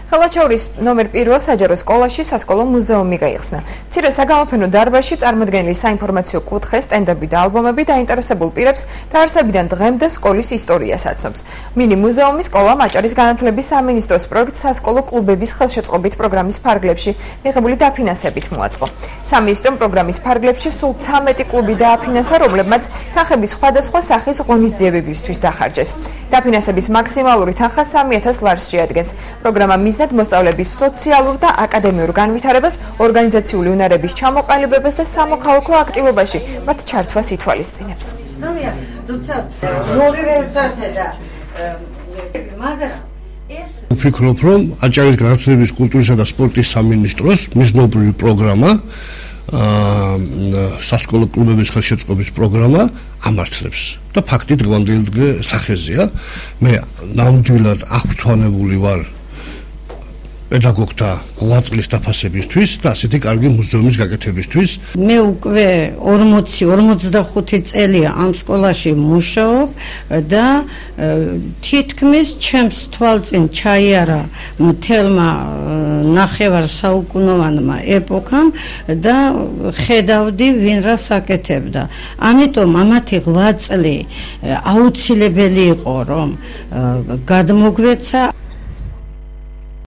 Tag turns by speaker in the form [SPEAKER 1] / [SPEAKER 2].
[SPEAKER 1] ხელვაჩაურის ნომერ 1 საჯარო სკოლაში სასკოლო მუზეუმი გაიხსნა. მცირე საგამოფენო დარბაზში წარმოდგენილი საინფორმაციო კუთხე, სტენდები და ალბომები დაინტერესებულ პირებს დაარსებიდან დღემდე სკოლის ისტორიას აცნობს. მინი მუზეუმი სკოლამ აჭარის განათლების სამინისტროს პროექტ სასკოლო კლუბების ხელშეწყობით პროგრამის ფარგლებში მიღებული დაფინანსებით მოაწყო. სამინისტრომ პროგრამის ფარგლებში სულ 13 კლუბი დააფინანსა, რომლებმაც თანხების სხვადასხვა სახის ღონისძიებებისთვის დახარჯეს. დაფინანსების მაქსიმალური თანხა 3000 ლარს შეადგენს. პროგრამა მიზნად მოსწავლების სოციალურ და აკადემიურ განვითარებას, ორგანიზაციული უნარების ჩამოყალიბებას და სამოქალაქო აქტივობაში მათ ჩართვას ითვალისწინებს.
[SPEAKER 2] ვფიქრობ, რომ აჭარის განათლების, კულტურისა და სპორტის სამინისტროს მიზნობრივი პროგრამა სასკოლო კლუბების ხელშეწყობის პროგრამა ამართლებს და ფაქტი დღევანდელ სახეზეა. მე ნამდვილად აღვთვალებული ვარ პედაგოგთა ღვაწლის დაფასებისთვის და ასეთი კარგი მუზეუმის გაკეთებისთვის.
[SPEAKER 3] მე უკვე 40-45 წელია ამ სკოლაში მუშაობ და თითქმის ჩემს თვალწინ ჩაიარა მთელმა ნახევარ საუკუნოვანმა ეპოქამ და ხედავდი ვინ რას აკეთებდა. ამიტომ ამათი ღვაწლი აუცილებელი იყო, რომ გადმოგვეცა